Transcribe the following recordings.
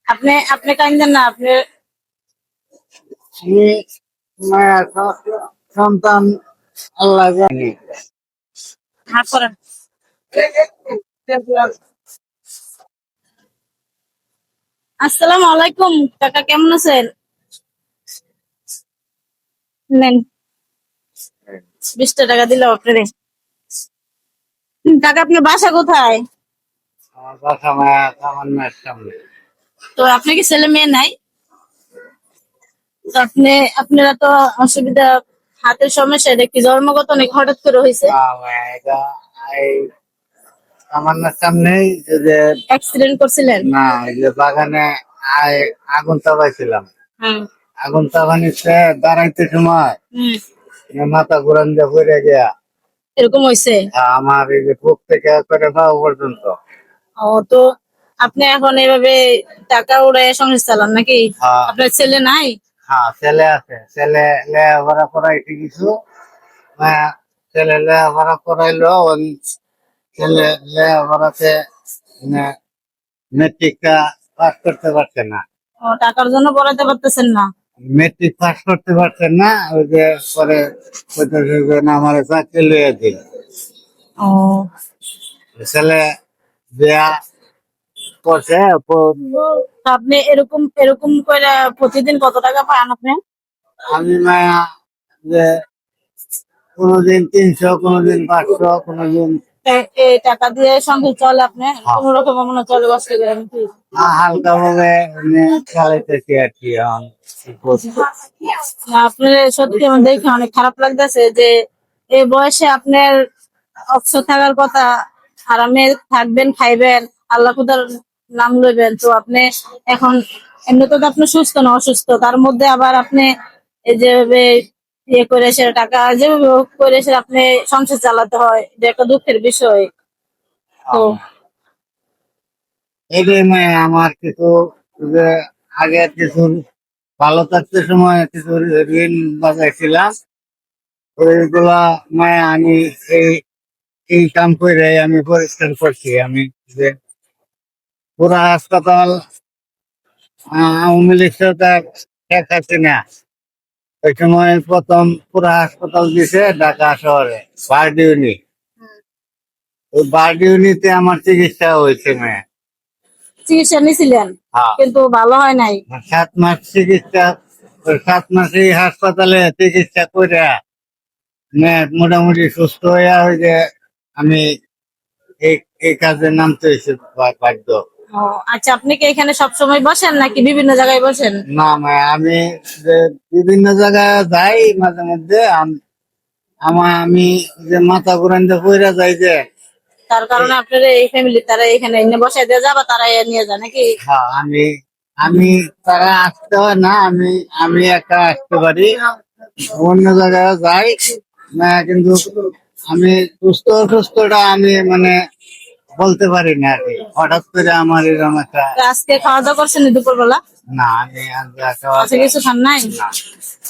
আপনি আপনি কান্দেন না, আপনি আমি মায়ের সন্তান আল্লাহ জানি। হাত করেন। আসসালামু আলাইকুম কাকা, কেমন আছেন? নেন, 20টা টাকা দিলাম আপনারে। কাকা, আপনার বাসা কোথায়? আমার বাসা মায়া আমার মায়ের সামনে। তো আপনার কি ছেলে মেয়ে নাই? তো আপনারা তো অসুবিধা, হাতের সমস্যা, এটা কি জন্মগত নাকি হঠাৎ করে হয়েছে? মায়া এটা এই আমার মায়ের সামনেই যে অ্যাক্সিডেন্ট করছিলেন? না, এই যে বাগানে আগুন চাপাইছিলাম। হুম আগুন চাপানিতে দাঁড়াইতে সময় হুম। মাথা ঘুরান দিয়ে পড়ে গিয়া এরকম হয়েছে? আমার এই যে বুক থেকে করে পাওয়া পর্যন্ত। ও, তো আপনি এখন এভাবে টাকা উড়ায় সংসার চালান নাকি? হ্যাঁ আপনার ছেলে নাই? হ্যাঁ, ছেলে আছে। ছেলে লেখাপড়া করাইতে কিছু ছেলে লেখাপড়া করাইলো। ওই ছেলে লেখাপড়াতে মেট্রিকটা পাস করতে পারছে না। ও, টাকার জন্য পড়াতে পারতেছেন না? মেট্রিক পাস করতে পারছে না, ওই যে পরে কইতেছে যে না, আমার চাকরি লইয়া দিল। ও, ছেলে বিয়া করছে। তো আপনি এরকম এরকম করে প্রতিদিন কত টাকা পান আপনি? আমি মায়া যে কোনোদিন 300, কোনোদিন 500, কোনোদিন এই টাকা দিয়ে সংসার চলে আপনি? কোন রকম মনে চলে কষ্ট করে নাকি? হালকা ভাবে চালাইতেছি আর কি। এখন কি করছি? না, আপনার সত্যি আমার দেখে অনেক খারাপ লাগতেছে যে এই বয়সে আপনার অবসর থাকার কথা, আরামে থাকবেন, খাইবেন, আল্লাহ খুদার নাম লইবেন, তো আপনি এখন এমনিতে তো আপনি সুস্থ না অসুস্থ, তার মধ্যে আবার আপনি এই যে ইয়ে করে সে টাকা যেভাবে হোক করে সে আপনি সংসার চালাতে হয়, এটা একটা দুঃখের বিষয়। তো এই যে মায়া আমার কিছু যে আগে কিছু ভালো থাকতে সময় কিছু ঋণ বাজাইছিলাম, ওইগুলা মায়া আমি এই এই কাম করে আমি পরিষ্কার করছি। আমি যে পুরা হাসপাতাল আওয়ামী লীগ সরকার শেখ হাসিনা ওই সময় প্রথম পুরা হাসপাতাল দিছে ঢাকা শহরে বারডিউনি। ওই বারডিউনিতে আমার চিকিৎসা হয়েছে মেয়ে। চিকিৎসা নিয়েছিলেন, হ্যাঁ, কিন্তু ভালো হয় নাই? 7 মাস চিকিৎসা। ওই 7 মাস এই হাসপাতালে চিকিৎসা করে মেয়ে মোটামুটি সুস্থ হয়ে ওই যে আমি এই এই কাজে নামতে হয়েছে বাধ্য। ও, আচ্ছা, আপনি কি এখানে সবসময় বসেন নাকি বিভিন্ন জায়গায় বসেন? না মায়া, আমি যে বিভিন্ন জায়গায় যাই মাঝে মধ্যে। আমি যে মাথা ঘুরান দিয়ে পইরা যাই যে। তার কারণে আপনার এই ফ্যামিলি তারা এখানে এনে বসাই দিয়ে যাবা, তারা নিয়ে যায় নাকি? হ্যাঁ, আমি আমি তারা আসতে হয় না, আমি আমি একা আসতে পারি। অন্য জায়গায় যাই না, কিন্তু আমি সুস্থ অসুস্থটা আমি মানে বলতে পারি না আর কি। হঠাৎ করে আমার এরকম একটা। তো আজকে খাওয়া দাওয়া করছেন দুপুর বেলা? না, আমি আজকে আজকে কিছু খান নাই? না।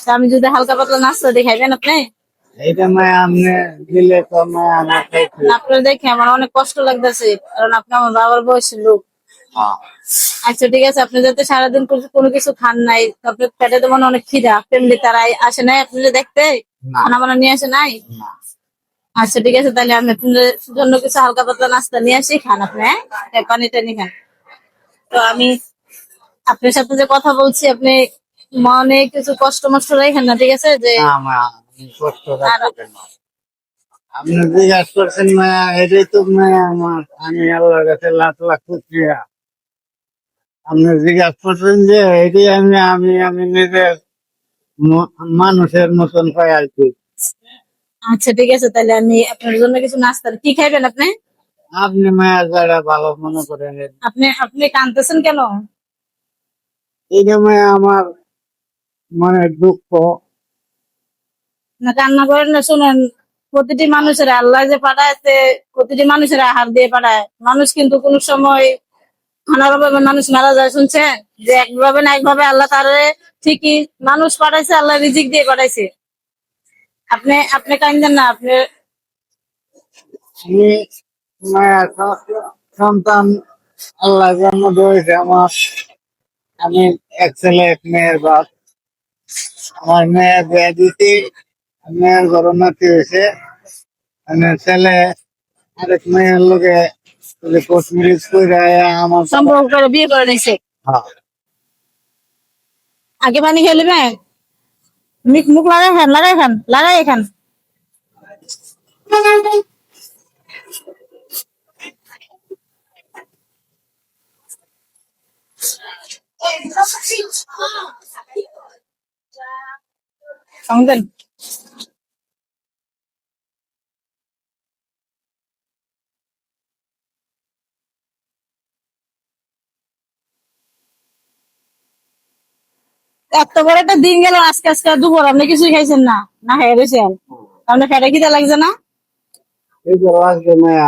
তা আমি যদি হালকা পাতলা নাস্তা দিয়ে খাইবেন আপনি? এইটা মায় আপনি দিলে তো মায় আমার খাইছি। আপনার দেখে আমার অনেক কষ্ট লাগতেছে, কারণ আপনি আমার বাবার বয়সের লোক। হ্যাঁ, আচ্ছা ঠিক আছে, আপনি যাতে সারাদিন কোনো কিছু খান নাই, আপনার পেটে তো মনে হয় অনেক খিদা, ফ্যামিলি তারাই আসে নাই আপনি দেখতে? না খানা বানা নিয়ে আসে নাই? না। আচ্ছা ঠিক আছে, তাহলে আমি আপনাদের জন্য কিছু হালকা পাতলা নাস্তা নিয়ে আসি, খান আপনি, হ্যাঁ? পানি টানি খান। তো আমি আপনার সাথে যে কথা বলছি, আপনি মনে কিছু কষ্ট মষ্ট রাখেন না, ঠিক আছে? যে না মা, আমি কষ্ট আর রাখতে কেন? আপনি জিজ্ঞাসা করছেন মায়া, এটাই তো মায়া আমার। আমি আল্লাহর কাছে লাখ লাখ শুকরিয়া। আপনি জিজ্ঞাসা করছেন যে এটাই আমি আমি আমি নিজের মানুষের মতন পাই আর কি। আচ্ছা ঠিক আছে, তাহলে আমি আপনার জন্য কিছু নাস্তা, কি খাইবেন আপনি? আপনি মায়া যারা ভালো মনে করেন। আপনি আপনি কাঁদতেছেন কেন? এইটা মায়া আমার মনের দুঃখ। না, কান্না করেন না, শুনেন, প্রতিটি মানুষের আল্লাহ যে পাঠায়, প্রতিটি মানুষের আহার দিয়ে পাঠায়। মানুষ কিন্তু কোন সময় খানার অভাবে মানুষ মারা যায়, শুনছেন? যে একভাবে না একভাবে আল্লাহ তারে ঠিকই মানুষ পাঠাইছে, আল্লাহ রিজিক দিয়ে পাঠাইছে। আপনি আপনি কান্দেন না, আপনি আমি মায়া সন্তান আল্লাহ জন্ম দিয়েছে আমার। আমি এক ছেলে এক মেয়ের বাপ। আমার মেয়ে বিয়ে দিতে মেয়ের গরম নাতি হয়েছে। মানে ছেলে আরেক মেয়ের লোকে কোর্ট ম্যারেজ করে আমার সম্পর্ক করে বিয়ে করে নিছে। হ্যাঁ, আগে পানি খেয়ে নেবে, মুখ মুখ লাগাই খান। সঙ্গে এত বড় একটা দিন গেল, আজকে আজকে দুপুর আপনি কিছুই খাইছেন না, না খেয়ে রয়েছেন? আপনার পেটে খিদে লাগছে না? এই যে আসবে মেয়ে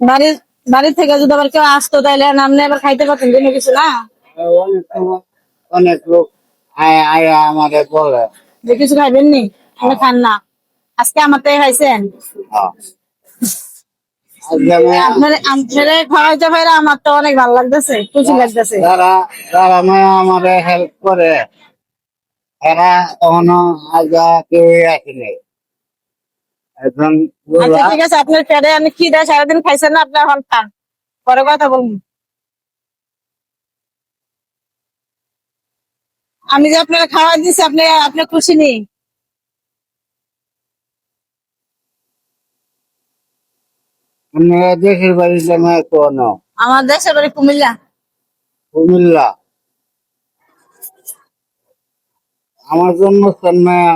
বাড়ির বাড়ি থেকে যদি আবার কেউ আসতো তাইলে আপনি আবার খাইতে পারতেন কোনো কিছু না? অনেক অনেক লোক আয়া আমাদের বলে যে কিছু খাইবেন নি, আপনি খান না, আজকে আমার থেকে খাইছেন। হ্যাঁ, আজকে আপনার খাওয়াইতে পারে আমার তো অনেক ভালো লাগতেছে, খুশি লাগতেছে। যারা যারা মেয়ে আমাদের হেল্প করে এরা কখনো আজা কেউ আসেনি এখন আচ্ছা ঠিক আছে, আপনার পেটে আমি খিদে সারাদিন খাইছেন না, আপনি এখন খান, পরে কথা বলবো। আমি যে আপনারা খাওয়াই দিচ্ছি, আপনি আপনি খুশি নেই? দেশের বাড়িতে মেয়ে কোনো আমার দেশের বাড়ি কুমিল্লা। কুমিল্লা আমার জন্মস্থান মেয়া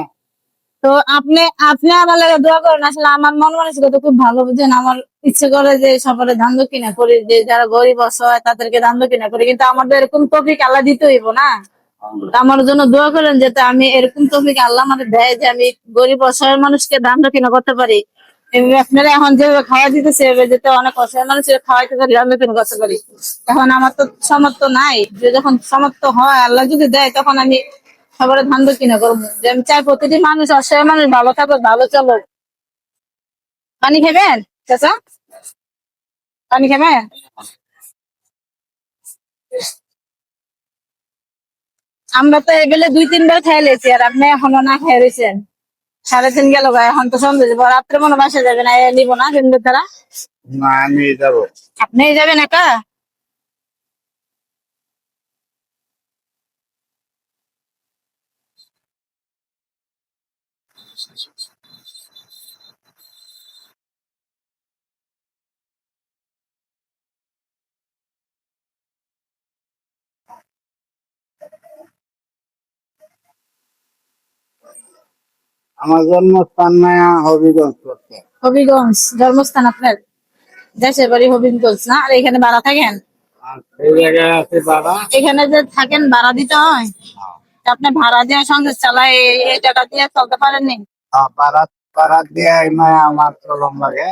তো আপনি আপনি আমার লাগে দোয়া করেন, আসলে আমার মন মানসিকতা খুব ভালো, বুঝছেন? আমার ইচ্ছে করে যে সবারে ধান দক্ষিণা করি, যে যারা গরিব অসহায় তাদেরকে ধান দক্ষিণা করি, কিন্তু আমাদের এরকম তৌফিক আল্লাহ দিতে হইব না? তো আমার জন্য দোয়া করেন যাতে আমি এরকম তৌফিক আল্লাহ আমাকে দেয় যে আমি গরিব অসহায় মানুষকে দান দক্ষিণা করতে পারি। এভাবে আপনারা এখন যেভাবে খাওয়া দিতেছে, এভাবে যাতে অনেক অসহায় মানুষের খাওয়াইতে পারি, দান দক্ষিণা করতে পারি। এখন আমার তো সামর্থ্য নাই, যে যখন সামর্থ্য হয় আল্লাহ যদি দেয় তখন আমি সবার ধান দক্ষিণা করবো, যে আমি চাই প্রতিটি মানুষ, অসহায় মানুষ ভালো থাকুক, ভালো চলো। পানি খাবেন চাচা? পানি খাবেন? আমরা তো এবেলে 2-3 বার খাই লেছি, আর আপনি এখনো না খাই রয়েছেন। 3:30 গেল গা, এখন তো সন্ধ্যে যাবো, রাত্রে মনে বাসা যাবে না, নিব না কিন্তু তারা। না আমি যাবো আপনি যাবেন একা? আমার জন্মস্থান মেয়া হবিগঞ্জ করতে হবিগঞ্জ জন্মস্থান আপনার? দেশের বাড়ি হবিগঞ্জ না? আর এখানে ভাড়া থাকেন? আর সেই জায়গায় আছে বাবা এখানে যে থাকেন ভাড়া দিতে হয়? তা আপনি ভাড়া দিয়ে সংসার চালায়, এই টাকা দিয়ে চলতে পারেননি? পাড়া পাড়া দিয়ে মায়া আমার চলম লাগে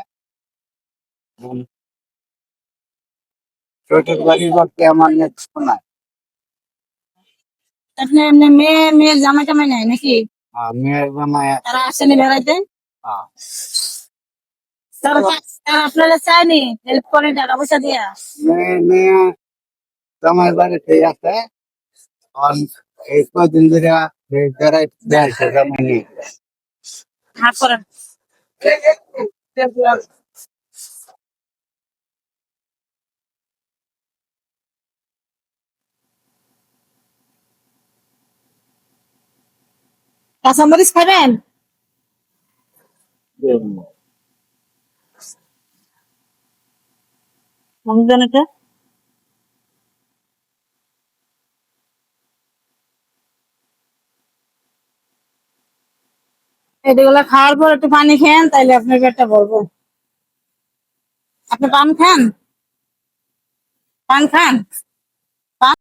ছোট বাড়ি করতে আমার নেক্সট নাই আপনি এমনি মেয়ে মেয়ে জামাই টামাই নাই নাকি? মেয়ের মায়া তারা আসেনি বেড়াইতে? হ্যাঁ, তারা তারা আপনারা চায়নি হেল্প করে টাকা পয়সা দিয়া? মেয়ে মেয়ে জামাই বাড়িতে আছে আর এই কদিন ধরে বেড়াই বেড়াইছে জামাই নিয়ে হাত করেন। কাঁচামরিচ খাবেন? রমজান এটা এগুলো খাওয়ার পর একটু পানি খেন, তাইলে আপনার পেটটা ভরবো। আপনি পান খান? পান খান?